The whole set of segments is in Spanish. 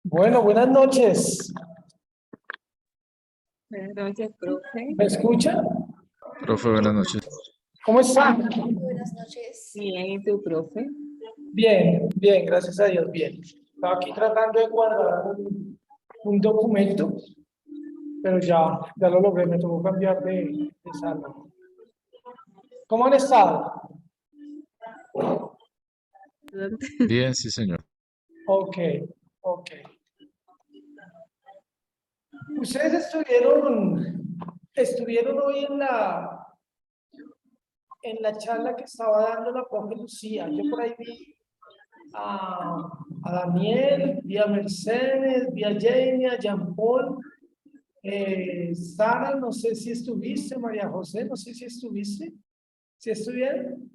Bueno, buenas noches. Buenas noches, profe. ¿Me escucha? Profe, buenas noches. ¿Cómo está? Buenas noches. Bien, ¿y tú, profe? Bien, bien, gracias a Dios, bien. Estaba aquí tratando de guardar un documento, pero ya lo logré, me tocó cambiar de sala. ¿Cómo han estado? Bien, sí, señor. Ok, ok. Ustedes estuvieron hoy en la charla que estaba dando la profe Lucía. Yo por ahí vi a Daniel, vi a Mercedes, vi a Jamie, a Jean Paul, Sara, no sé si estuviste, María José, no sé si estuviste. ¿Sí estuvieron?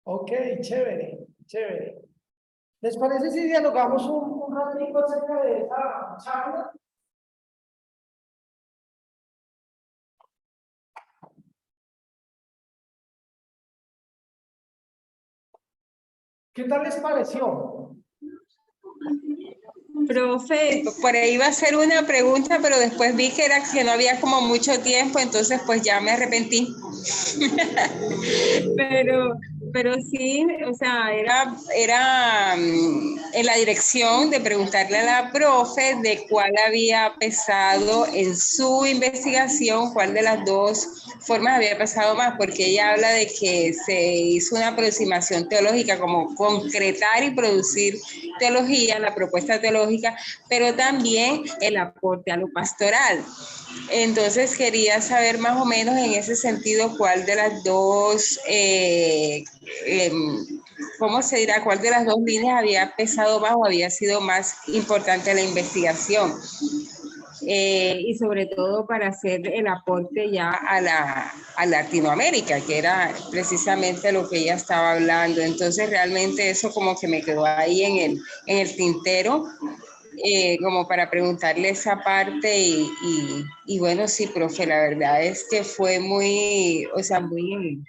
Ok, chévere, chévere. ¿Les parece si dialogamos un ratito acerca de esa charla? ¿Qué tal les pareció? Profe, por ahí iba a hacer una pregunta, pero después vi que no había como mucho tiempo, entonces pues ya me arrepentí. pero sí, o sea, era en la dirección de preguntarle a la profe de cuál había pesado en su investigación, cuál de las dos formas había pesado más, porque ella habla de que se hizo una aproximación teológica, como concretar y producir teología, la propuesta teológica, pero también el aporte a lo pastoral. Entonces quería saber más o menos en ese sentido cuál de las dos, ¿cómo se dirá? ¿Cuál de las dos líneas había pesado más o había sido más importante en la investigación? Y sobre todo para hacer el aporte ya a Latinoamérica, que era precisamente lo que ella estaba hablando. Entonces realmente eso como que me quedó ahí en el tintero. Como para preguntarle esa parte y bueno, sí, profe, la verdad es que fue muy, o sea, muy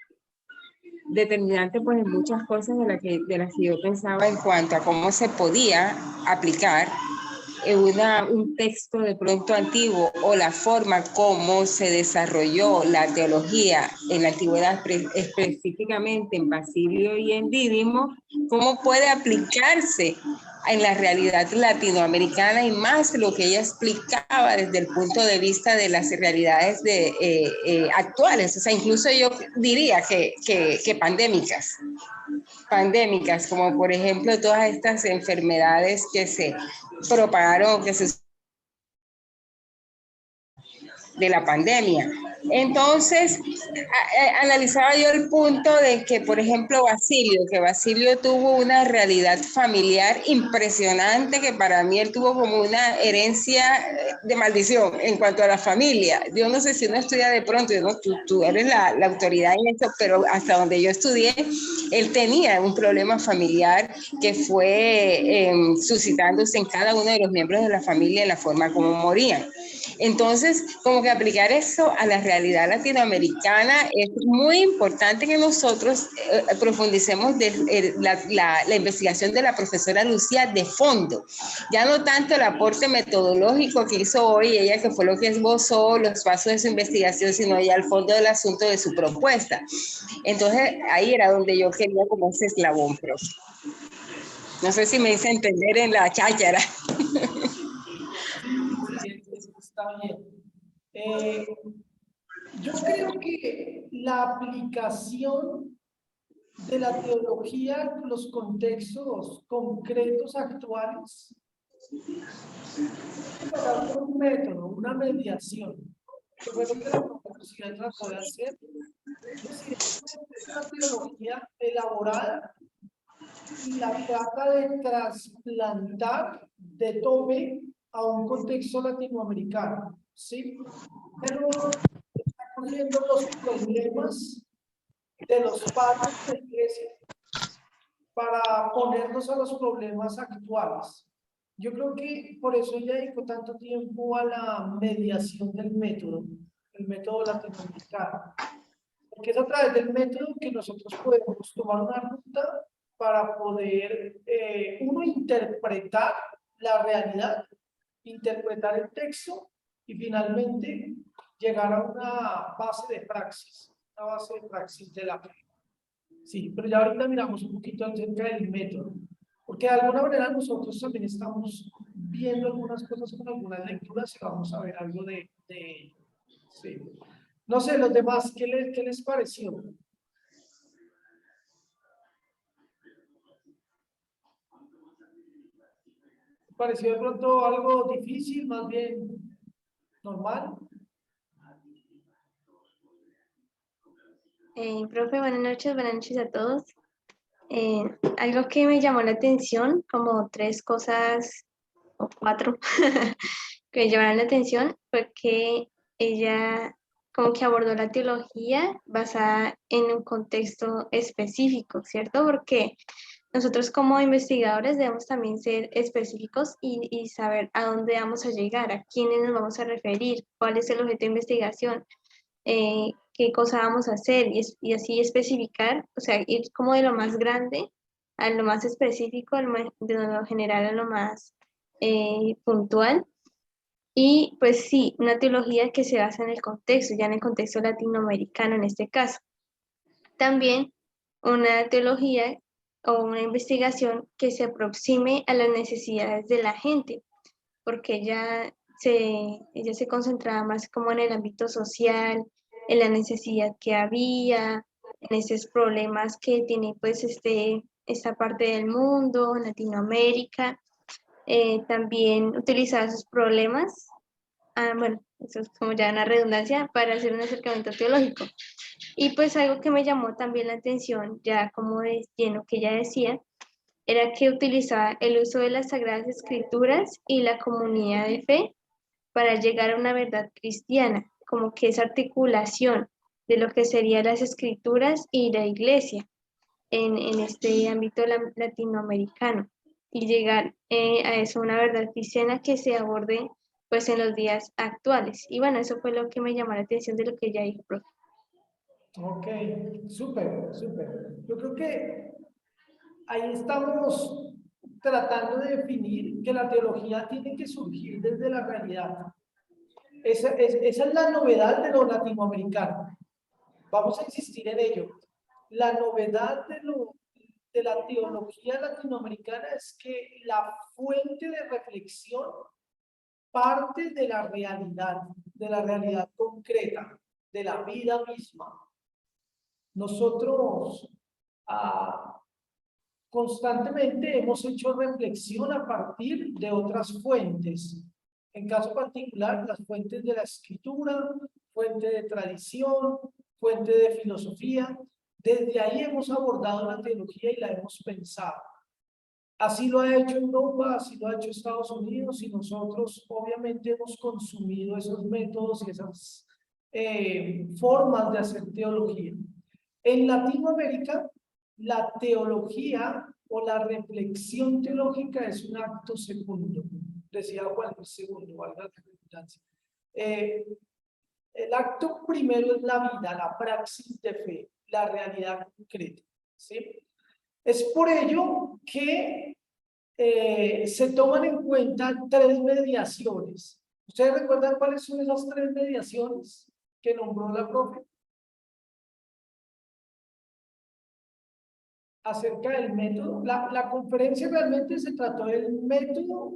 determinante pues en muchas cosas de las que yo pensaba en cuanto a cómo se podía aplicar un texto de pronto antiguo o la forma como se desarrolló la teología en la antigüedad, específicamente en Basilio y en Dídimo, cómo puede aplicarse en la realidad latinoamericana y más lo que ella explicaba desde el punto de vista de las realidades actuales, o sea, incluso yo diría que pandémicas, como por ejemplo todas estas enfermedades que se propagaron, de la pandemia. Entonces, analizaba yo el punto de que, por ejemplo, Basilio tuvo una realidad familiar impresionante, que para mí él tuvo como una herencia de maldición en cuanto a la familia. Yo no sé si uno estudia de pronto, ¿no? Tú eres la autoridad en esto, pero hasta donde yo estudié, él tenía un problema familiar que fue suscitándose en cada uno de los miembros de la familia en la forma como morían. Entonces, como que aplicar eso a la realidad latinoamericana es muy importante que nosotros profundicemos la investigación de la profesora Lucía de fondo, ya no tanto el aporte metodológico que hizo hoy ella, que fue lo que esbozó los pasos de su investigación, sino ya el fondo del asunto de su propuesta. Entonces, ahí era donde yo quería como ese eslabón, profe. No sé si me hice entender en la cháchara. Sí, está bien. Yo creo que la aplicación de la teología en los contextos concretos actuales es un método, una mediación, que fue lo que la universidad trató de hacer. Es decir, es una teología elaborada y la trata de trasplantar de Tome a un contexto latinoamericano, ¿sí? Pero está cogiendo los problemas de los padres de la iglesia para ponernos a los problemas actuales. Yo creo que por eso ella dedicó tanto tiempo a la mediación del método, el método latinoamericano. Porque es a través del método que nosotros podemos tomar una ruta para poder, uno, interpretar la realidad, interpretar el texto y finalmente llegar a una base de praxis de la fe. Sí, pero ya ahorita miramos un poquito acerca del método, porque de alguna manera nosotros también estamos viendo algunas cosas con algunas lecturas y vamos a ver algo de ello. Sí. No sé, los demás, ¿qué les pareció? ¿Pareció de pronto algo difícil, más bien normal? Profe, buenas noches a todos. Algo que me llamó la atención, como 3 cosas o 4 que me llamaron la atención, fue que ella como que abordó la teología basada en un contexto específico, ¿cierto? Porque nosotros como investigadores debemos también ser específicos y saber a dónde vamos a llegar, a quiénes nos vamos a referir, cuál es el objeto de investigación, qué cosa vamos a hacer y así especificar, o sea, ir como de lo más grande a lo más específico, de lo general a lo más puntual. Y pues sí, una teología que se basa en el contexto, ya en el contexto latinoamericano en este caso. También una teología o una investigación que se aproxime a las necesidades de la gente, porque ella se concentraba más como en el ámbito social, en la necesidad que había, en esos problemas que tiene pues esta parte del mundo, en Latinoamérica. También utilizaba esos problemas, bueno, eso es como ya una redundancia, para hacer un acercamiento teológico. Y pues algo que me llamó también la atención, ya como de lleno que ella decía, era que utilizaba el uso de las Sagradas Escrituras y la comunidad de fe para llegar a una verdad cristiana, como que esa articulación de lo que serían las Escrituras y la Iglesia en este ámbito latinoamericano y llegar a eso, una verdad cristiana que se aborde pues en los días actuales. Y bueno, eso fue lo que me llamó la atención de lo que ella dijo, profe. Ok, súper, súper. Yo creo que ahí estamos tratando de definir que la teología tiene que surgir desde la realidad. Esa es la novedad de lo latinoamericano. Vamos a insistir en ello. La novedad de la teología latinoamericana es que la fuente de reflexión parte de la realidad concreta, de la vida misma. Nosotros constantemente hemos hecho reflexión a partir de otras fuentes. En caso particular, las fuentes de la escritura, fuente de tradición, fuente de filosofía. Desde ahí hemos abordado la teología y la hemos pensado. Así lo ha hecho Europa, así lo ha hecho Estados Unidos, y nosotros obviamente hemos consumido esos métodos y esas formas de hacer teología. En Latinoamérica, la teología o la reflexión teológica es un acto segundo, decía Juan Luis II, valga la redundancia. El acto primero es la vida, la praxis de fe, la realidad concreta, ¿sí? Es por ello que se toman en cuenta 3 mediaciones. ¿Ustedes recuerdan cuáles son esas 3 mediaciones que nombró la profe? Acerca del método. La conferencia realmente se trató del método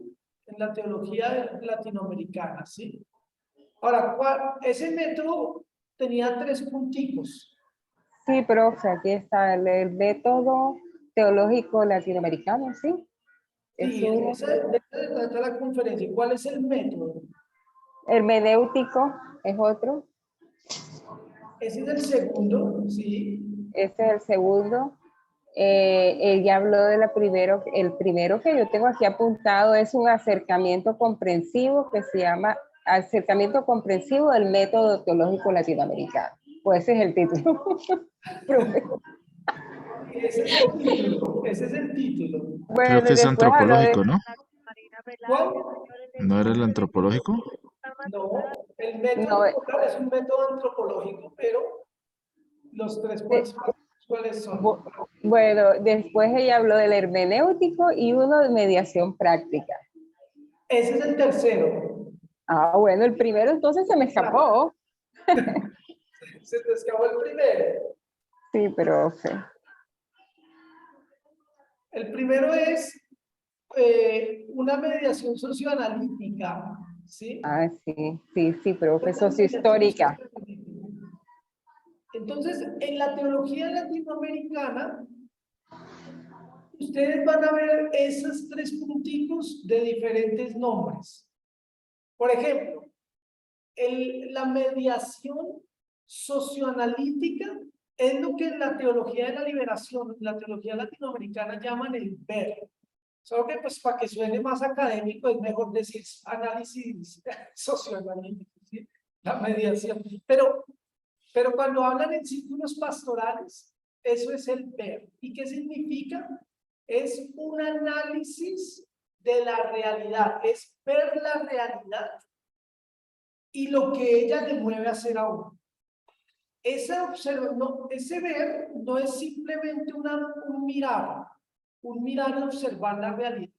en la teología latinoamericana, ¿sí? Ahora, ese método tenía 3 punticos. Sí, profe, aquí está el método teológico latinoamericano, ¿sí? Sí, esa se trata la conferencia. ¿Cuál es el método? Hermenéutico es otro. Ese es el segundo, sí. Ese es el segundo. Ella habló de la primero, el primero que yo tengo aquí apuntado es un acercamiento comprensivo que se llama Acercamiento Comprensivo del Método Teológico Latinoamericano. Pues ese es el título. Ese es el título, ese es el título. Creo Bueno, que y es después habló de... antropológico, ¿no? ¿Cuál? ¿No era el antropológico? No, el No, método total es un método antropológico, pero los 3 ¿cuáles son? bueno, después ella habló del hermenéutico y uno de mediación práctica. Ese es el tercero. Ah, bueno, el primero entonces se me escapó. Se te escapó el primero. Sí, profe. El primero es una mediación socioanalítica, ¿sí? Ah, sí, profe, Una mediación sociohistórica. socioanalítica. Entonces, en la teología latinoamericana, ustedes van a ver esos 3 punticos de diferentes nombres. Por ejemplo, la mediación socioanalítica es lo que en la teología de la liberación, en la teología latinoamericana llaman el ver. Solo que pues para que suene más académico es mejor decir análisis socioanalítico, ¿sí? La mediación. Pero cuando hablan en círculos pastorales, eso es el ver. ¿Y qué significa? Es un análisis de la realidad, es ver la realidad y lo que ella le mueve a hacer a uno. Ese ver no es simplemente un mirar y observar la realidad.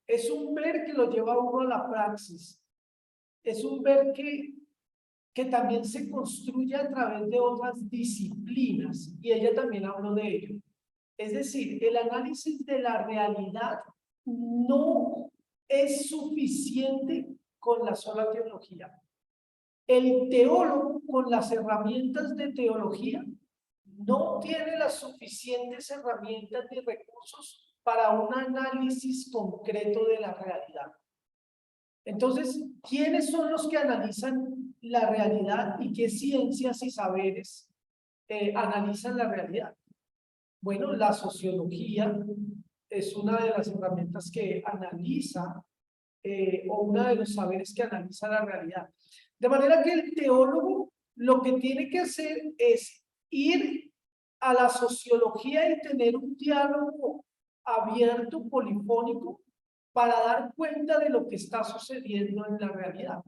Es un ver que lo lleva a uno a la praxis. Es un ver que también se construye a través de otras disciplinas, y ella también habló de ello. Es decir, el análisis de la realidad no es suficiente con la sola teología. El teólogo, con las herramientas de teología, no tiene las suficientes herramientas ni recursos para un análisis concreto de la realidad. Entonces, ¿quiénes son los que analizan la realidad y qué ciencias y saberes analizan la realidad? Bueno, la sociología es una de las herramientas que analiza o uno de los saberes que analiza la realidad. De manera que el teólogo lo que tiene que hacer es ir a la sociología y tener un diálogo abierto, polifónico, para dar cuenta de lo que está sucediendo en la realidad.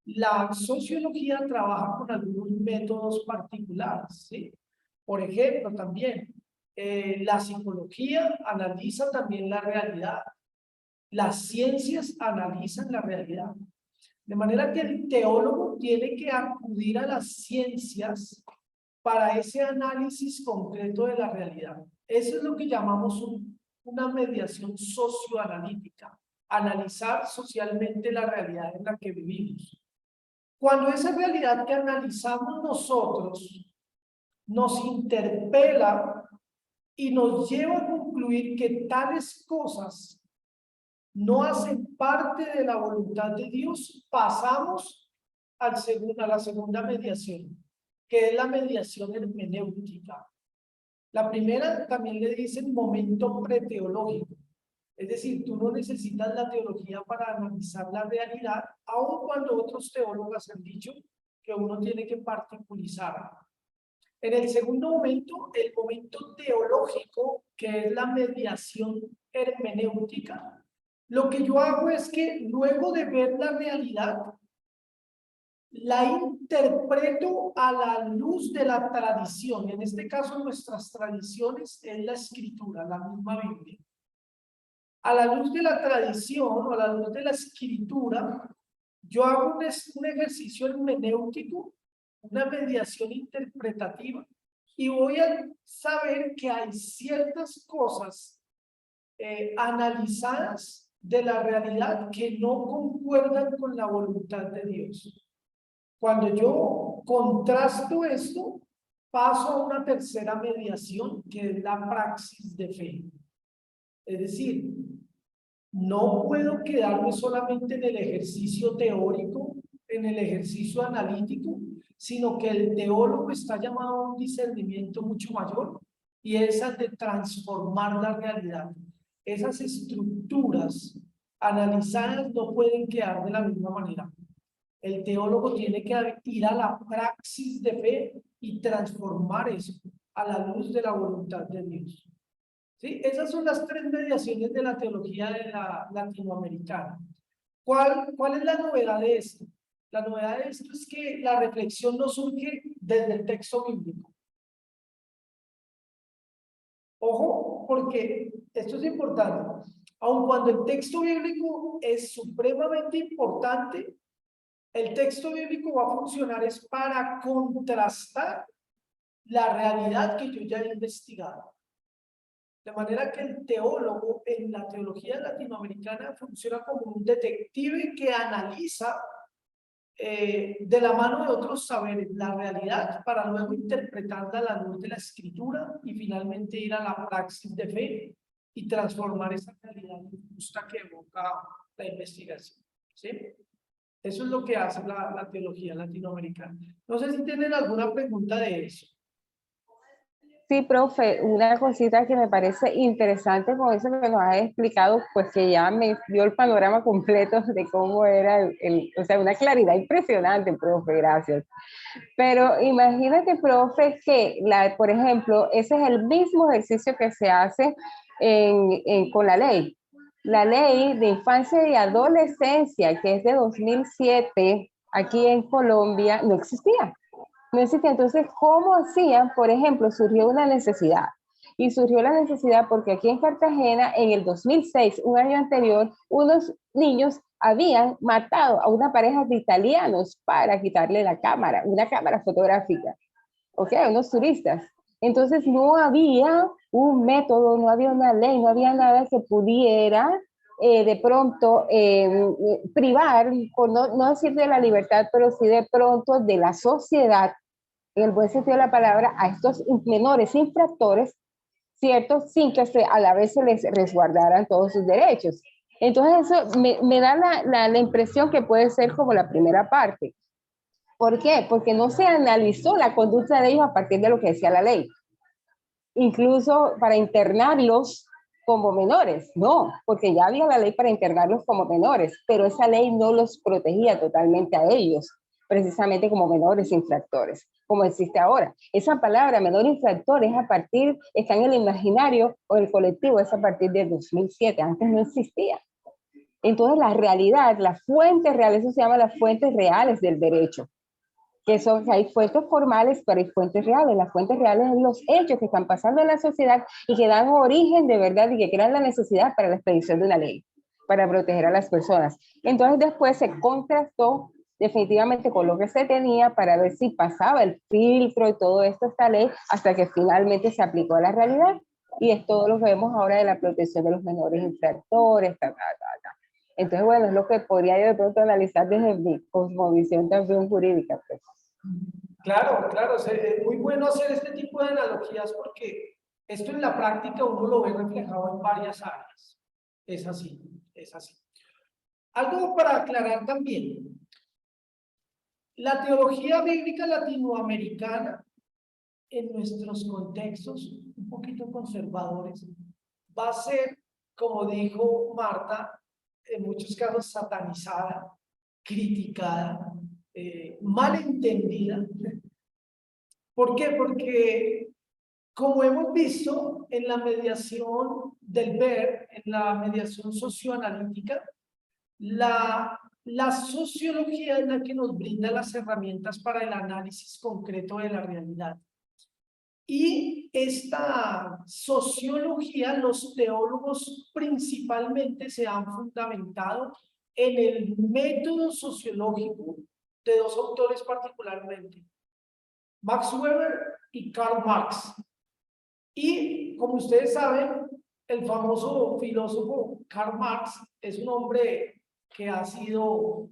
La sociología trabaja con algunos métodos particulares, ¿sí? Por ejemplo, también la psicología analiza también la realidad. Las ciencias analizan la realidad. De manera que el teólogo tiene que acudir a las ciencias para ese análisis concreto de la realidad. Eso es lo que llamamos una mediación socioanalítica. Analizar socialmente la realidad en la que vivimos. Cuando esa realidad que analizamos nosotros nos interpela y nos lleva a concluir que tales cosas no hacen parte de la voluntad de Dios, pasamos a la segunda mediación, que es la mediación hermenéutica. La primera también le dicen momento preteológico. Es decir, tú no necesitas la teología para analizar la realidad, aun cuando otros teólogos han dicho que uno tiene que particularizar. En el segundo momento, el momento teológico, que es la mediación hermenéutica, lo que yo hago es que luego de ver la realidad, la interpreto a la luz de la tradición. En este caso, nuestras tradiciones es la escritura, la misma Biblia. A la luz de la tradición o a la luz de la escritura, yo hago un ejercicio hermenéutico, una mediación interpretativa, y voy a saber que hay ciertas cosas analizadas de la realidad que no concuerdan con la voluntad de Dios. Cuando yo contrasto esto, paso a una tercera mediación, que es la praxis de fe. Es decir, no puedo quedarme solamente en el ejercicio teórico, en el ejercicio analítico, sino que el teólogo está llamado a un discernimiento mucho mayor, y es el de transformar la realidad. Esas estructuras analizadas no pueden quedar de la misma manera. El teólogo tiene que ir a la praxis de fe y transformar eso a la luz de la voluntad de Dios. ¿Sí? Esas son las tres mediaciones de la teología de la latinoamericana. ¿Cuál es la novedad de esto? La novedad de esto es que la reflexión no surge desde el texto bíblico. Ojo, porque esto es importante. Aun cuando el texto bíblico es supremamente importante, el texto bíblico va a funcionar es para contrastar la realidad que yo ya he investigado. De manera que el teólogo en la teología latinoamericana funciona como un detective que analiza de la mano de otros saberes la realidad para luego interpretarla a la luz de la escritura y finalmente ir a la praxis de fe y transformar esa realidad justa que evoca la investigación. ¿Sí? Eso es lo que hace la teología latinoamericana. No sé si tienen alguna pregunta de eso. Sí, profe, una cosita que me parece interesante con eso que nos ha explicado, pues que ya me dio el panorama completo de cómo era o sea, una claridad impresionante, profe, gracias. Pero imagínate, profe, que, por ejemplo, ese es el mismo ejercicio que se hace con la ley. La ley de infancia y adolescencia, que es de 2007, aquí en Colombia, no existía. No existía. Entonces, ¿cómo hacían? Por ejemplo, surgió una necesidad. Y surgió la necesidad porque aquí en Cartagena, en el 2006, un año anterior, unos niños habían matado a una pareja de italianos para quitarle la cámara, una cámara fotográfica, ¿ok? Unos turistas. Entonces no había un método, no había una ley, no había nada que pudiera de pronto privar, por no decir de la libertad, pero sí de pronto de la sociedad, en el buen sentido de la palabra, a estos menores infractores, ¿cierto? Sin que a la vez se les resguardaran todos sus derechos. Entonces eso me da la impresión que puede ser como la primera parte. ¿Por qué? Porque no se analizó la conducta de ellos a partir de lo que decía la ley. Incluso para internarlos como menores, no, porque ya había la ley para internarlos como menores, pero esa ley no los protegía totalmente a ellos, precisamente como menores infractores, como existe ahora. Esa palabra menor infractor es está en el imaginario o el colectivo, es a partir del 2007, antes no existía. Entonces la realidad, las fuentes reales, eso se llama las fuentes reales del derecho, que hay fuentes formales, pero hay fuentes reales. Las fuentes reales son los hechos que están pasando en la sociedad y que dan origen de verdad y que crean la necesidad para la expedición de una ley, para proteger a las personas. Entonces después se contrastó definitivamente con lo que se tenía para ver si pasaba el filtro y todo esto, esta ley, hasta que finalmente se aplicó a la realidad. Y es todo lo que vemos ahora de la protección de los menores infractores, Entonces, bueno, es lo que podría yo de pronto analizar desde mi cosmovisión también jurídica. Pues. Claro, claro, es muy bueno hacer este tipo de analogías porque esto en la práctica uno lo ve reflejado en varias áreas. Es así, es así. Algo para aclarar también. La teología bíblica latinoamericana, en nuestros contextos un poquito conservadores, va a ser, como dijo Marta, en muchos casos satanizada, criticada, malentendida. ¿Por qué? Porque, como hemos visto en la mediación del ver, en la mediación socioanalítica, la sociología es la que nos brinda las herramientas para el análisis concreto de la realidad. Y esta sociología, los teólogos principalmente se han fundamentado en el método sociológico de dos autores particularmente, Max Weber y Karl Marx. Y como ustedes saben, el famoso filósofo Karl Marx es un hombre que ha sido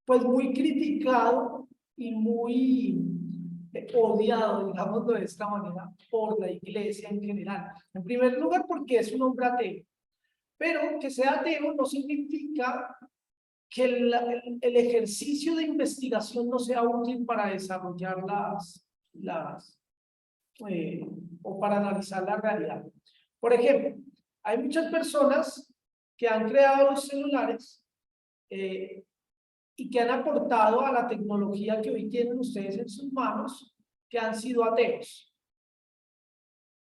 pues muy criticado y muy odiado, digámoslo de esta manera, por la iglesia en general. En primer lugar, porque es un hombre ateo. Pero que sea ateo no significa que el ejercicio de investigación no sea útil para desarrollar o para analizar la realidad. Por ejemplo, hay muchas personas que han creado los celulares y que han aportado a la tecnología que hoy tienen ustedes en sus manos, que han sido ateos.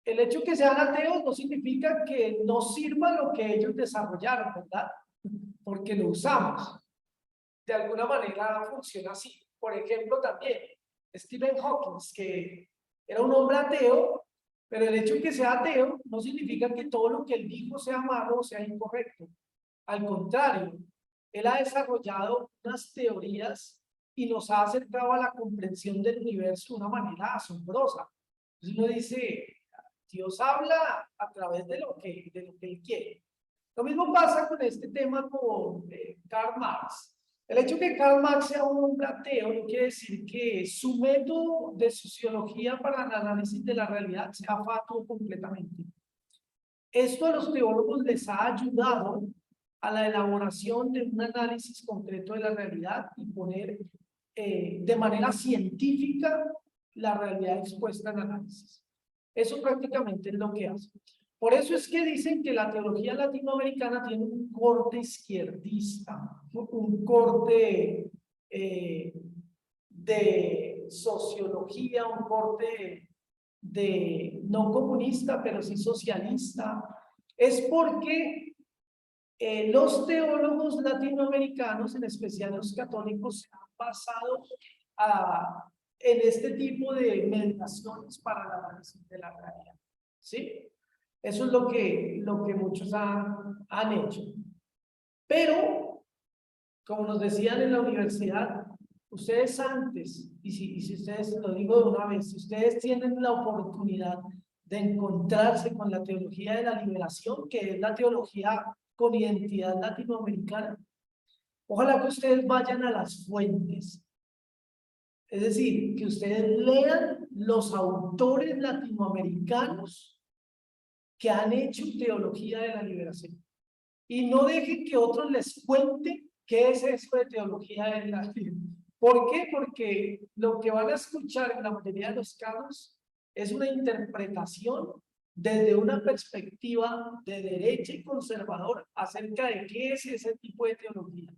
El hecho que sean ateos no significa que no sirva lo que ellos desarrollaron, ¿verdad? Porque lo usamos. De alguna manera funciona así. Por ejemplo, también Stephen Hawking, que era un hombre ateo, pero el hecho de que sea ateo no significa que todo lo que él dijo sea malo o sea incorrecto. Al contrario, él ha desarrollado unas teorías y nos ha acercado a la comprensión del universo de una manera asombrosa. Entonces uno dice, Dios habla a través de lo que él quiere. Lo mismo pasa con este tema con Karl Marx. El hecho de que Karl Marx sea un hombre ateo no quiere decir que su método de sociología para el análisis de la realidad sea fatuo completamente. Esto a los teólogos les ha ayudado a la elaboración de un análisis concreto de la realidad y poner de manera científica la realidad expuesta en análisis. Eso prácticamente es lo que hace. Por eso es que dicen que la teología latinoamericana tiene un corte izquierdista, un corte de sociología, un corte de no comunista, pero sí socialista. Es porque los teólogos latinoamericanos, en especial los católicos, se han basado en este tipo de meditaciones para el análisis de la realidad. ¿Sí? Eso es lo que muchos han hecho. Pero, como nos decían en la universidad, ustedes antes, y si ustedes, lo digo de una vez, si ustedes tienen la oportunidad de encontrarse con la teología de la liberación, que es la teología con identidad latinoamericana, ojalá que ustedes vayan a las fuentes. Es decir, que ustedes lean los autores latinoamericanos que han hecho teología de la liberación. Y no dejen que otros les cuenten qué es eso de teología de la liberación. ¿Por qué? Porque lo que van a escuchar en la mayoría de los casos es una interpretación desde una perspectiva de derecha y conservadora acerca de qué es ese tipo de teología.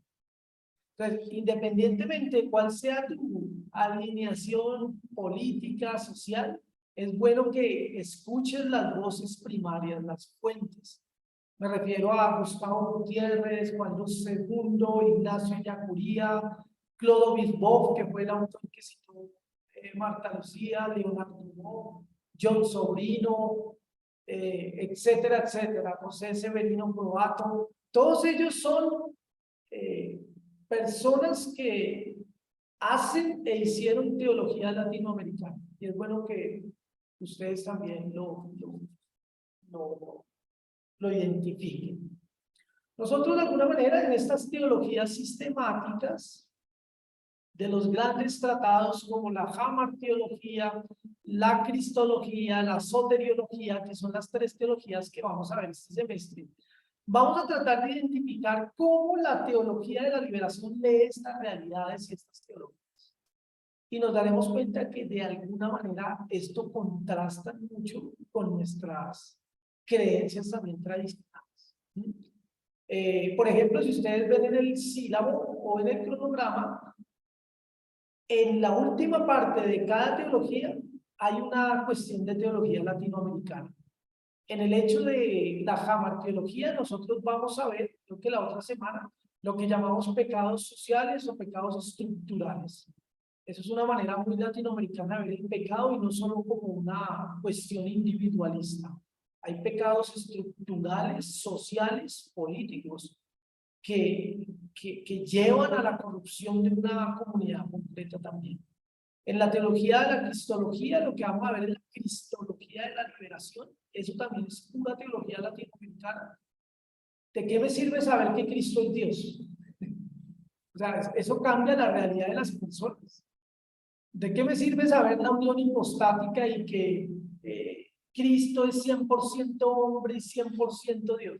Entonces, independientemente de cuál sea tu alineación política, social, es bueno que escuches las voces primarias, las fuentes. Me refiero a Gustavo Gutiérrez, Juan Luz II, Ignacio Ellacuría, Clodovil Boff, que fue el autor que citó Marta Lucía, Leonardo Dumont, John Sobrino, etcétera, etcétera, José Severino Proato. Todos ellos son personas que hacen e hicieron teología latinoamericana. Y es bueno que ustedes también lo identifiquen. Nosotros de alguna manera en estas teologías sistemáticas de los grandes tratados como la Hammer-teología, la cristología, la soteriología, que son las tres teologías que vamos a ver este semestre, Vamos a tratar de identificar cómo la teología de la liberación lee estas realidades y estas teologías. Y nos daremos cuenta que de alguna manera esto contrasta mucho con nuestras creencias también tradicionales. Por ejemplo, si ustedes ven en el sílabo o en el cronograma, en la última parte de cada teología hay una cuestión de teología latinoamericana. En el hecho de la jamarteología, nosotros vamos a ver, creo que la otra semana, lo que llamamos pecados sociales o pecados estructurales. Eso es una manera muy latinoamericana de ver el pecado y no solo como una cuestión individualista. Hay pecados estructurales, sociales, políticos, que llevan a la corrupción de una comunidad completa también. En la teología de la cristología, lo que vamos a ver es la cristología de la liberación. Eso también es pura teología latinoamericana. ¿De qué me sirve saber que Cristo es Dios? O sea, eso cambia la realidad de las personas. ¿De qué me sirve saber la unión hipostática y que Cristo es 100% hombre y 100% Dios?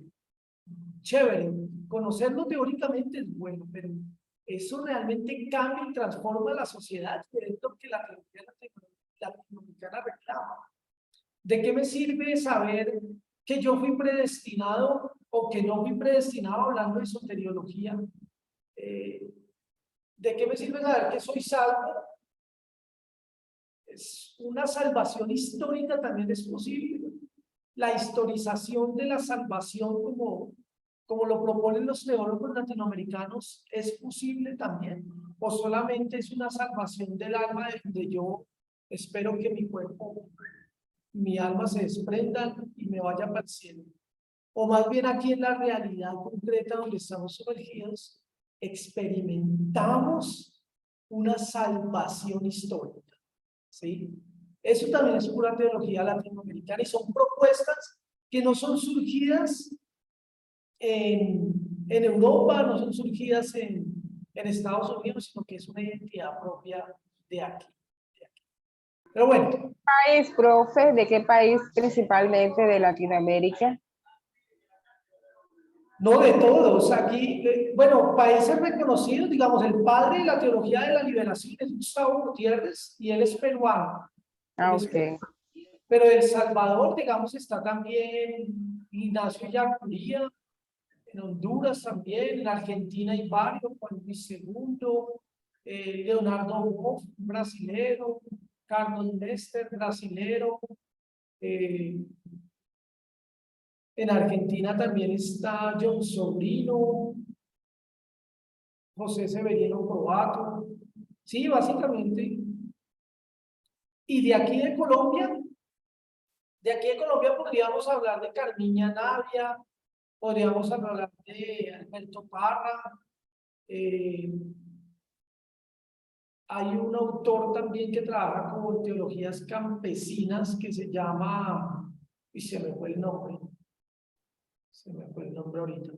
Chévere, conocerlo teóricamente es bueno, pero eso realmente cambia y transforma la sociedad, que es lo que la teología latinoamericana reclama. ¿De qué me sirve saber que yo fui predestinado o que no fui predestinado, hablando de soteriología? ¿De qué me sirve saber que soy salvo? Es una salvación histórica también es posible. La historización de la salvación, como lo proponen los teólogos latinoamericanos, es posible también. O solamente es una salvación del alma de donde yo espero que mi cuerpo, mi alma se desprendan y me vaya para el cielo. O más bien aquí en la realidad concreta donde estamos sumergidos, experimentamos una salvación histórica. ¿Sí? Eso también es pura teología latinoamericana y son propuestas que no son surgidas en Europa, no son surgidas en Estados Unidos, sino que es una identidad propia de aquí. Pero bueno. ¿País, profe? ¿De qué país principalmente de Latinoamérica? No de todos. Aquí, bueno, países reconocidos, digamos, el padre de la teología de la liberación es Gustavo Gutiérrez y él es peruano. Ah, ok. Pero El Salvador, digamos, está también Ignacio Yacuría, en Honduras también, en Argentina hay varios, Juan Luis II, Leonardo Boff, brasilero, Carlos Lester, brasilero. En Argentina también está John Sobrino, José Severino Provato. Sí, básicamente. Y de aquí de Colombia podríamos hablar de Carmiña Navia, podríamos hablar de Alberto Parra. Hay un autor también que trabaja con teologías campesinas que se llama, y se me fue el nombre ahorita.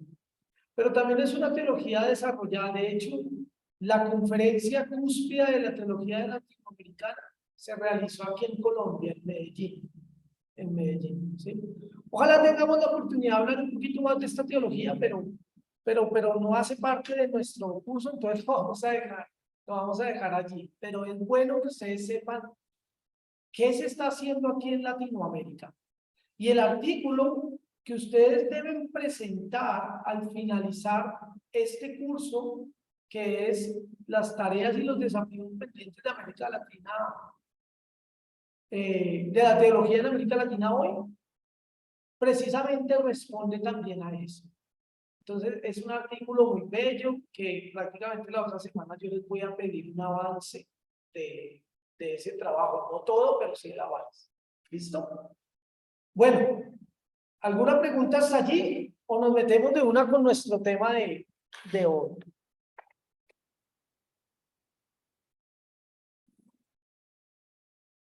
Pero también es una teología desarrollada. De hecho, la conferencia cúspide de la teología latinoamericana se realizó aquí en Colombia, en Medellín, ¿sí? Ojalá tengamos la oportunidad de hablar un poquito más de esta teología, pero no hace parte de nuestro curso, entonces lo vamos a dejar allí. Pero es bueno que ustedes sepan qué se está haciendo aquí en Latinoamérica. Y el artículo que ustedes deben presentar al finalizar este curso, que es las tareas y los desafíos pendientes de América Latina, de la teología en América Latina hoy, precisamente responde también a eso. Entonces, es un artículo muy bello que prácticamente la otra semana yo les voy a pedir un avance de ese trabajo. No todo, pero sí el avance. ¿Listo? Bueno, ¿alguna pregunta hasta allí? ¿O nos metemos de una con nuestro tema de hoy?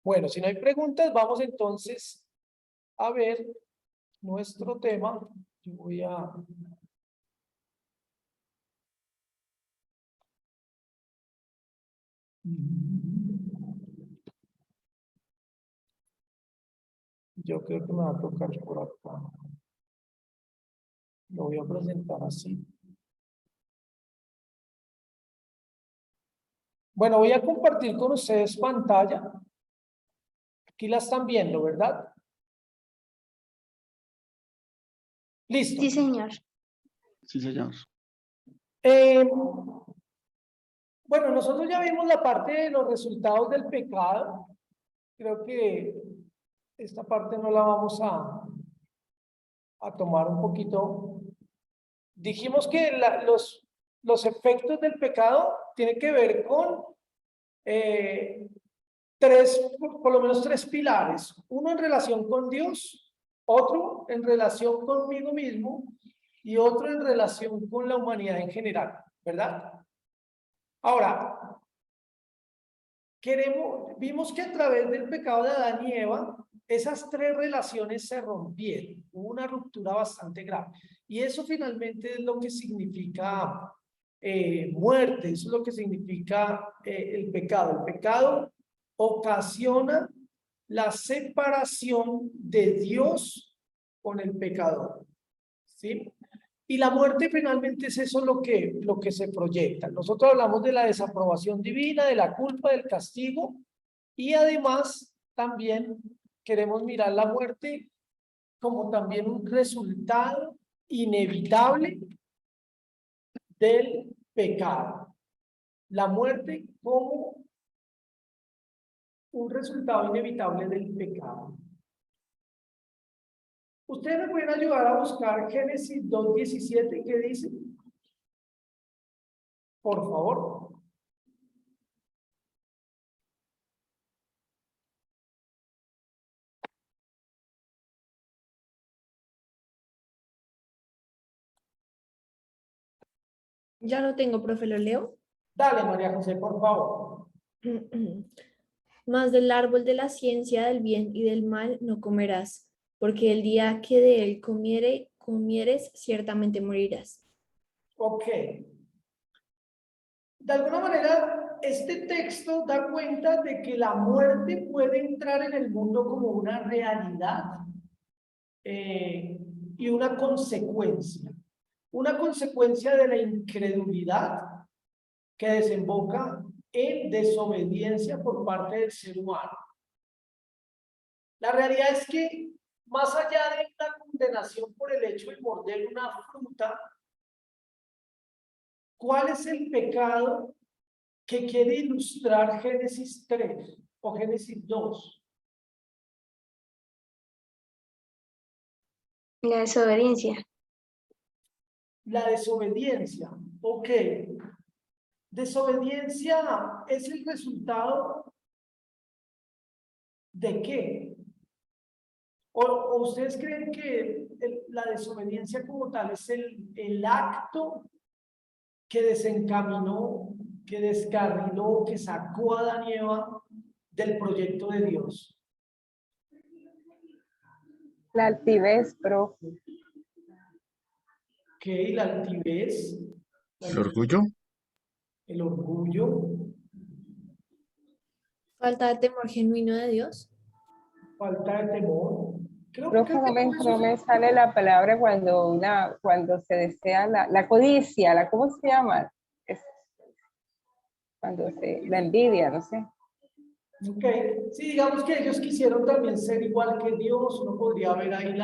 Bueno, si no hay preguntas, vamos entonces a ver nuestro tema. Yo voy a... Yo creo que me va a tocar por acá. Lo voy a presentar así. Bueno, voy a compartir con ustedes pantalla. Aquí la están viendo, ¿verdad? Listo. Sí, señor. Sí, señor. Bueno, nosotros ya vimos la parte de los resultados del pecado. Creo que esta parte no la vamos a tomar un poquito. Dijimos que los efectos del pecado tienen que ver con por lo menos tres pilares. Uno en relación con Dios, otro en relación conmigo mismo y otro en relación con la humanidad en general, ¿verdad? Ahora, vimos que a través del pecado de Adán y Eva, esas tres relaciones se rompieron. Hubo una ruptura bastante grave. Y eso finalmente es lo que significa muerte, eso es lo que significa el pecado. El pecado ocasiona la separación de Dios con el pecador. ¿Sí? Y la muerte finalmente es eso lo que se proyecta. Nosotros hablamos de la desaprobación divina, de la culpa, del castigo, y además también queremos mirar la muerte como también un resultado inevitable del pecado. La muerte como un resultado inevitable del pecado. Ustedes me pueden ayudar a buscar Génesis 2:17, ¿qué dice? Por favor. Ya lo tengo, profe, ¿lo leo? Dale, María José, por favor. Mas del árbol de la ciencia del bien y del mal no comerás, porque el día que de él comieres, ciertamente morirás. Ok. De alguna manera, este texto da cuenta de que la muerte puede entrar en el mundo como una realidad y una consecuencia. Una consecuencia de la incredulidad que desemboca en desobediencia por parte del ser humano. La realidad es que, más allá de una condenación por el hecho de morder una fruta, ¿cuál es el pecado que quiere ilustrar Génesis 3 o Génesis 2? La desobediencia. La desobediencia. Ok. Desobediencia es el resultado ¿de qué? ¿O ustedes creen que la desobediencia como tal es el acto que desencaminó, que descarriló, que sacó a Adán y Eva del proyecto de Dios? La altivez, profe. Ok, la altivez. ¿El orgullo? El orgullo. Falta de temor genuino de Dios. Falta de temor. Creo Profe, que no me sale la palabra cuando se desea la codicia, ¿cómo se llama? La envidia, no sé. Ok, sí, digamos que ellos quisieron también ser igual que Dios, uno podría ver ahí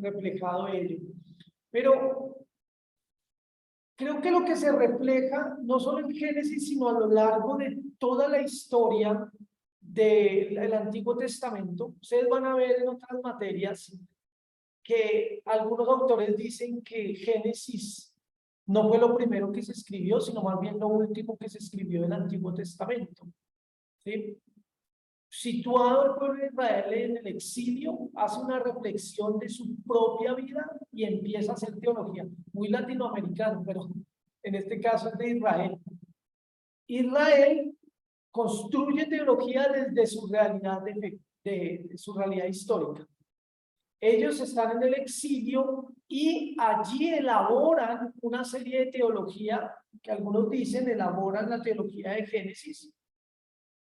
reflejado ello. Pero creo que lo que se refleja, no solo en Génesis, sino a lo largo de toda la historia del Antiguo Testamento, ustedes van a ver en otras materias que algunos autores dicen que Génesis no fue lo primero que se escribió, sino más bien lo último que se escribió en el Antiguo Testamento. ¿Sí? Situado el pueblo de Israel en el exilio, hace una reflexión de su propia vida y empieza a hacer teología, muy latinoamericana, pero en este caso es de Israel. Israel construye teología desde su realidad, de su realidad histórica. Ellos están en el exilio y allí elaboran una serie de teología que algunos dicen elaboran la teología de Génesis.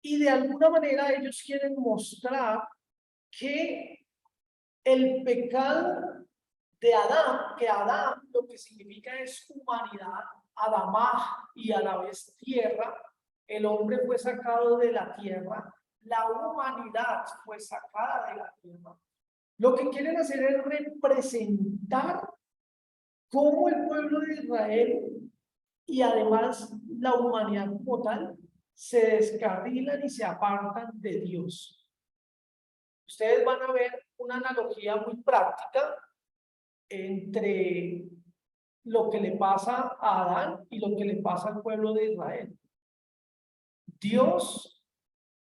Y de alguna manera ellos quieren mostrar que el pecado de Adán, que Adán lo que significa es humanidad, Adamá y a la vez tierra. El hombre fue sacado de la tierra, la humanidad fue sacada de la tierra. Lo que quieren hacer es representar cómo el pueblo de Israel y además la humanidad como tal se descarrilan y se apartan de Dios. Ustedes van a ver una analogía muy práctica entre lo que le pasa a Adán y lo que le pasa al pueblo de Israel. Dios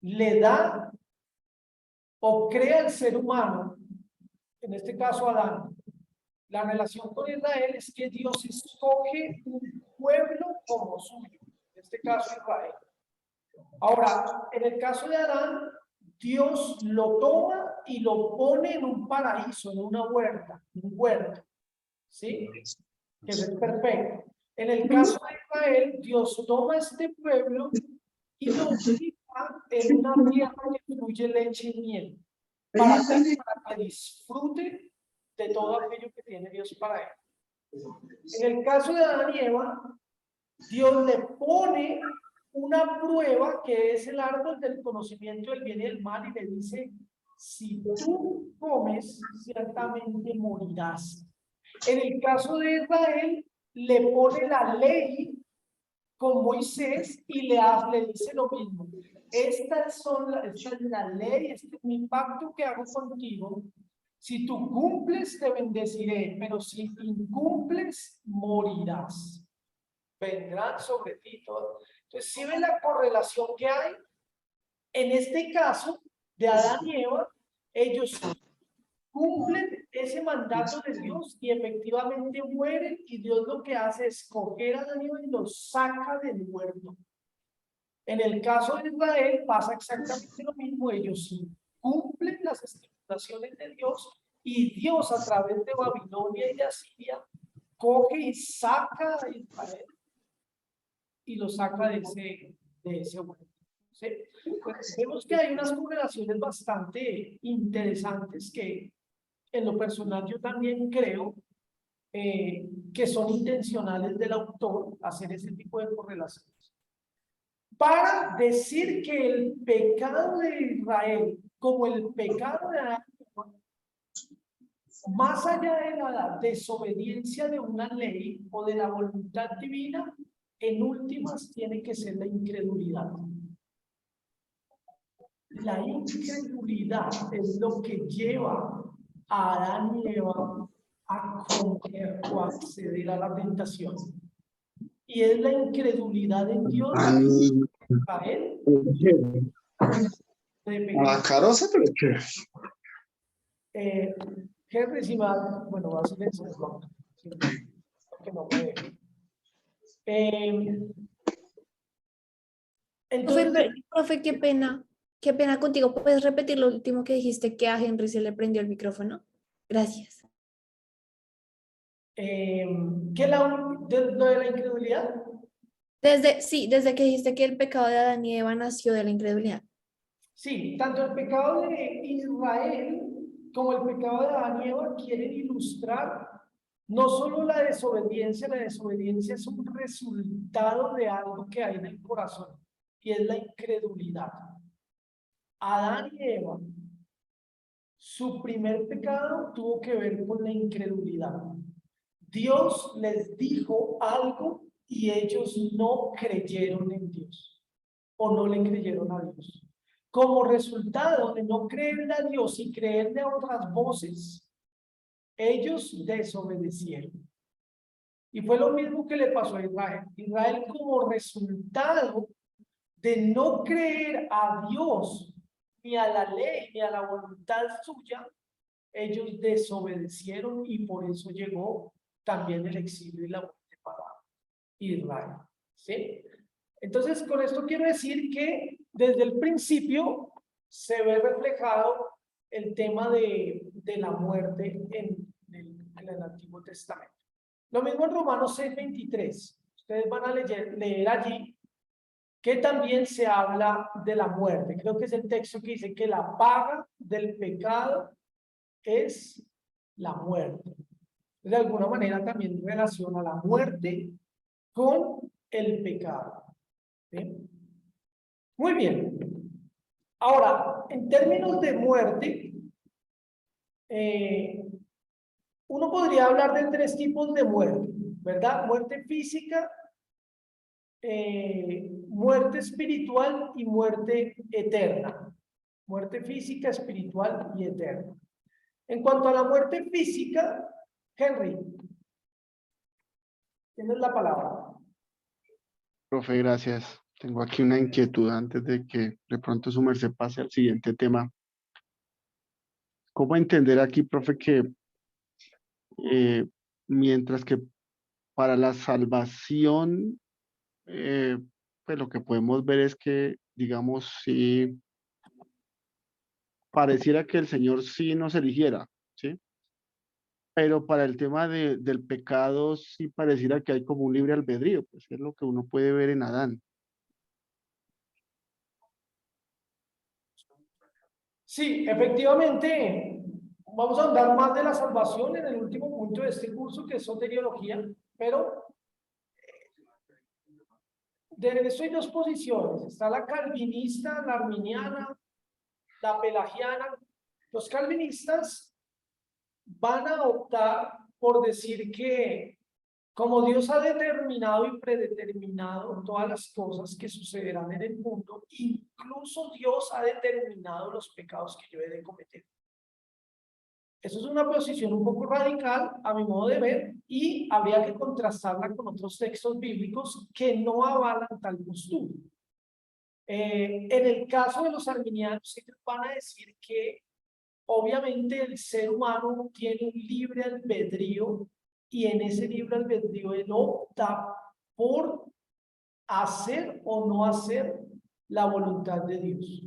le da o crea al ser humano, en este caso Adán. La relación con Israel es que Dios escoge un pueblo como suyo, en este caso Israel. Ahora, en el caso de Adán, Dios lo toma y lo pone en un paraíso, en una huerta, un huerto, ¿sí? Que es perfecto. En el caso de Israel, Dios toma este pueblo y lo ubica en una tierra que fluye leche y miel, para que disfrute de todo aquello que tiene Dios para él. En el caso de Adán y Eva, Dios le pone una prueba que es el árbol del conocimiento del bien y del mal y le dice, si tú comes, ciertamente morirás. En el caso de Israel, le pone la ley con Moisés y le dice lo mismo. Esta es la ley, este es mi pacto que hago contigo. Si tú cumples, te bendeciré, pero si incumples, morirás. Vendrán sobre ti todo. Entonces, si ven la correlación que hay, en este caso de Adán y Eva, ellos cumplen ese mandato de Dios y efectivamente mueren, y Dios lo que hace es coger a Adán y Eva y los saca del huerto. En el caso de Israel pasa exactamente lo mismo. Ellos cumplen las estipulaciones de Dios y Dios a través de Babilonia y de Asiria coge y saca a Israel y lo saca de ese huerto. ¿Sí? Pues vemos que hay unas correlaciones bastante interesantes que en lo personal yo también creo que son intencionales del autor hacer ese tipo de correlaciones para decir que el pecado de Israel como el pecado de Adán, más allá de la desobediencia de una ley o de la voluntad divina, en últimas tiene que ser la incredulidad. La incredulidad es lo que lleva a Adán y Eva a comer o a acceder a la tentación. Y es la incredulidad en Dios para él. Henry, si va, bueno, va a silenciar, que no me deje. Entonces, Profe, qué pena contigo. ¿Puedes repetir lo último que dijiste, que a Henry se le prendió el micrófono? Gracias. ¿qué lo de la incredulidad? Desde que dijiste que el pecado de Adán y Eva nació de la incredulidad. Sí, tanto el pecado de Israel como el pecado de Adán y Eva quieren ilustrar no solo la desobediencia es un resultado de algo que hay en el corazón, y es la incredulidad. Adán y Eva, su primer pecado tuvo que ver con la incredulidad. Dios les dijo algo y ellos no creyeron en Dios, o no le creyeron a Dios. Como resultado de no creerle a Dios y creerle a otras voces, ellos desobedecieron. Y fue lo mismo que le pasó a Israel. Israel, como resultado de no creer a Dios, ni a la ley, ni a la voluntad suya, ellos desobedecieron, y por eso llegó también el exilio y la muerte para Israel. ¿Sí? Entonces, con esto quiero decir que desde el principio se ve reflejado el tema de la muerte en el Antiguo Testamento. Lo mismo en Romanos 6:23. Ustedes van a leer allí que también se habla de la muerte. Creo que es el texto que dice que la paga del pecado es la muerte. De alguna manera también relaciona la muerte con el pecado. ¿Sí? Muy bien. Ahora, en términos de muerte, uno podría hablar de tres tipos de muerte, ¿verdad? Muerte física, muerte espiritual y muerte eterna. Muerte física, espiritual y eterna. En cuanto a la muerte física, Henry, tienes la palabra. Profe, gracias. Tengo aquí una inquietud antes de que de pronto su merced pase al siguiente tema. ¿Cómo entender aquí, profe, que mientras que para la salvación, pues lo que podemos ver es que, digamos, sí, pareciera que el Señor sí nos eligiera, ¿sí? Pero para el tema del pecado sí pareciera que hay como un libre albedrío, pues es lo que uno puede ver en Adán. Sí, efectivamente, vamos a hablar más de la salvación en el último punto de este curso, que es soteriología, pero de eso hay dos posiciones. Está la calvinista, la arminiana, la pelagiana. Los calvinistas van a optar por decir que como Dios ha determinado y predeterminado todas las cosas que sucederán en el mundo, incluso Dios ha determinado los pecados que yo he de cometer. Eso es una posición un poco radical a mi modo de ver y habría que contrastarla con otros textos bíblicos que no avalan tal postura. En el caso de los arminianos, ellos van a decir que obviamente el ser humano tiene un libre albedrío y en ese libre albedrío él opta por hacer o no hacer la voluntad de Dios,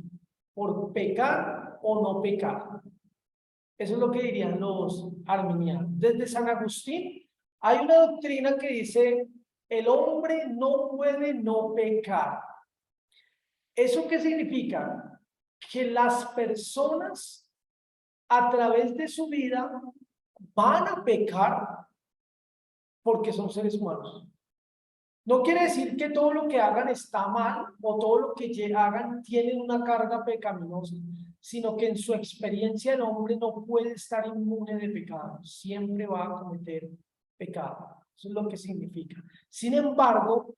por pecar o no pecar. Eso es lo que dirían los arminianos. Desde San Agustín hay una doctrina que dice el hombre no puede no pecar. ¿Eso qué significa? Que las personas a través de su vida van a pecar porque son seres humanos. No quiere decir que todo lo que hagan está mal o todo lo que hagan tiene una carga pecaminosa, sino que en su experiencia el hombre no puede estar inmune de pecado, siempre va a cometer pecado. Eso es lo que significa. Sin embargo,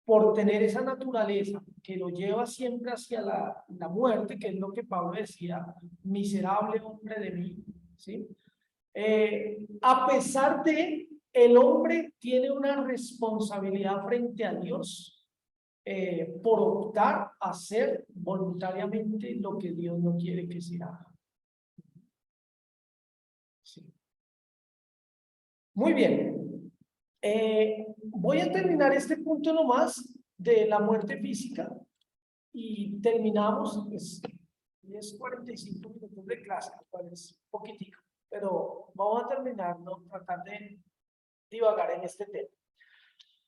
por tener esa naturaleza que lo lleva siempre hacia la muerte, que es lo que Pablo decía, miserable hombre de mí, ¿sí? A pesar de el hombre tiene una responsabilidad frente a Dios por optar a hacer voluntariamente lo que Dios no quiere que se haga. Sí. Muy bien. Voy a terminar este punto nomás de la muerte física y terminamos. Es 45 minutos de clase, lo cual es poquitico, pero vamos a terminar, ¿no? Tratar de divagar en este tema.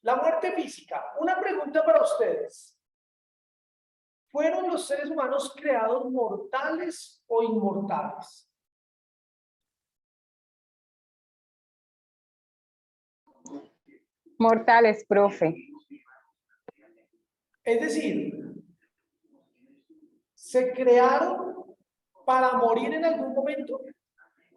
La muerte física. Una pregunta para ustedes. ¿Fueron los seres humanos creados mortales o inmortales? Mortales, profe. Es decir, ¿se crearon para morir en algún momento?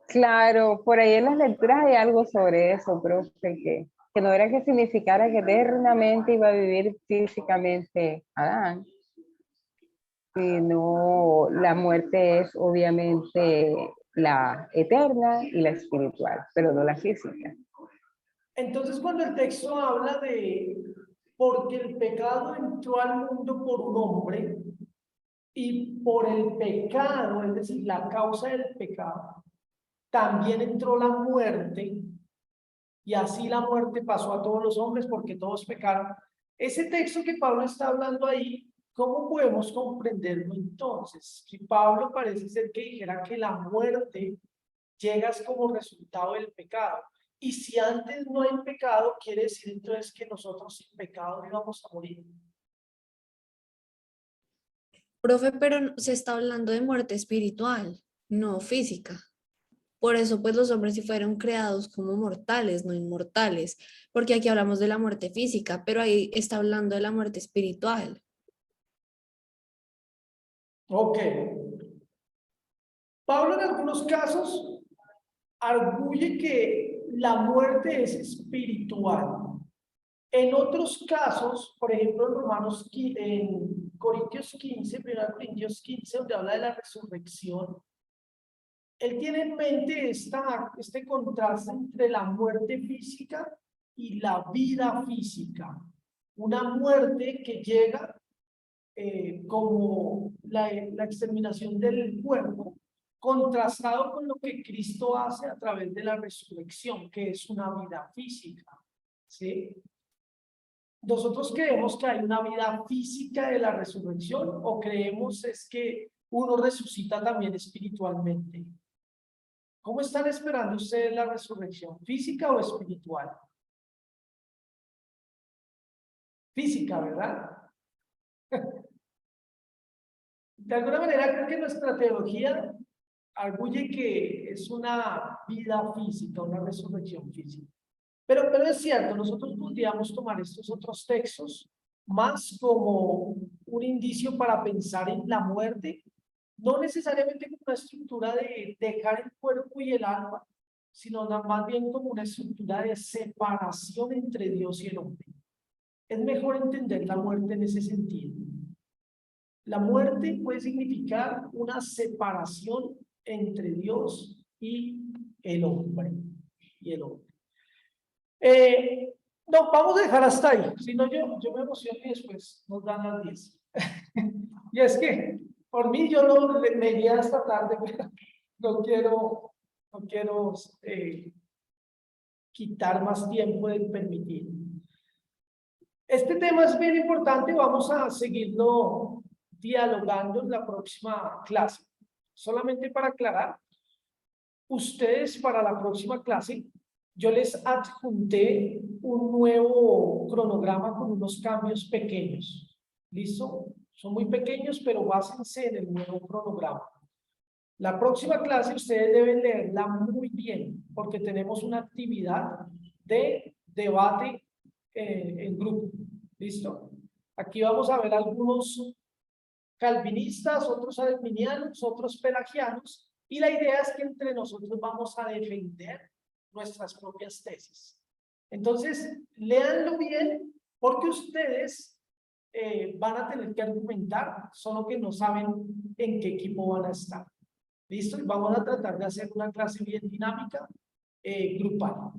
Claro, por ahí en las lecturas hay algo sobre eso, profe, que no era que significara que eternamente iba a vivir físicamente Adán, sino la muerte es obviamente la eterna y la espiritual, pero no la física. Entonces, cuando el texto habla de porque el pecado entró al mundo por un hombre y por el pecado, es decir, la causa del pecado, también entró la muerte y así la muerte pasó a todos los hombres porque todos pecaron. Ese texto que Pablo está hablando ahí, ¿cómo podemos comprenderlo entonces? Si Pablo parece ser que dijera que la muerte llega como resultado del pecado. Y si antes no hay pecado, quiere decir entonces que nosotros sin pecado íbamos a morir. Profe, pero se está hablando de muerte espiritual, no física. Por eso, pues los hombres sí fueron creados como mortales, no inmortales, porque aquí hablamos de la muerte física, pero ahí está hablando de la muerte espiritual. Ok. Pablo en algunos casos arguye que la muerte es espiritual. En otros casos, por ejemplo en en Corintios 15, 1 Corintios 15, donde habla de la resurrección, él tiene en mente este contraste entre la muerte física y la vida física. Una muerte que llega como la exterminación del cuerpo, contrastado con lo que Cristo hace a través de la resurrección, que es una vida física. ¿Sí? ¿Nosotros creemos que hay una vida física de la resurrección o creemos es que uno resucita también espiritualmente? ¿Cómo están esperando ustedes la resurrección? ¿Física o espiritual? Física, ¿verdad? De alguna manera creo que nuestra teología arguye que es una vida física, una resurrección física. Pero es cierto, nosotros podríamos tomar estos otros textos más como un indicio para pensar en la muerte, no necesariamente como una estructura de dejar el cuerpo y el alma, sino más bien como una estructura de separación entre Dios y el hombre. Es mejor entender la muerte en ese sentido. La muerte puede significar una separación entre Dios y el hombre. No, vamos a dejar hasta ahí. Si no, yo me emociono y después nos dan las 10. Y es que, por mí, yo no me iría hasta tarde, pero no quiero quitar más tiempo del permitido. Este tema es bien importante, vamos a seguirlo dialogando en la próxima clase. Solamente para aclarar, ustedes para la próxima clase, yo les adjunté un nuevo cronograma con unos cambios pequeños. ¿Listo? Son muy pequeños, pero básense en el nuevo cronograma. La próxima clase ustedes deben leerla muy bien, porque tenemos una actividad de debate en grupo. ¿Listo? Aquí vamos a ver algunos calvinistas, otros arminianos, otros pelagianos, y la idea es que entre nosotros vamos a defender nuestras propias tesis. Entonces, léanlo bien, porque ustedes van a tener que argumentar, solo que no saben en qué equipo van a estar. ¿Listo? Y vamos a tratar de hacer una clase bien dinámica, grupal,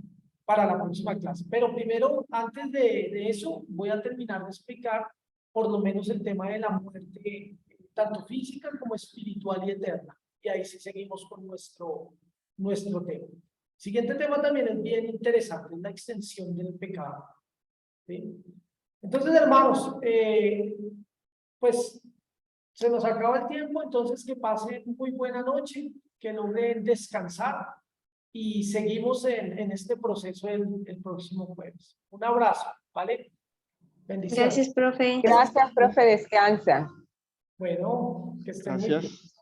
para la próxima clase. Pero primero, antes de eso, voy a terminar de explicar por lo menos el tema de la muerte, tanto física como espiritual y eterna. Y ahí sí seguimos con nuestro tema. Siguiente tema también es bien interesante, es la extensión del pecado. ¿Sí? Entonces, hermanos, pues se nos acaba el tiempo, entonces que pasen muy buena noche, que logren descansar y seguimos en este proceso el próximo jueves. Un abrazo, ¿vale? Bendiciones. Gracias, profe. Gracias, profe, descansa. Bueno, que estén muy bien. Gracias.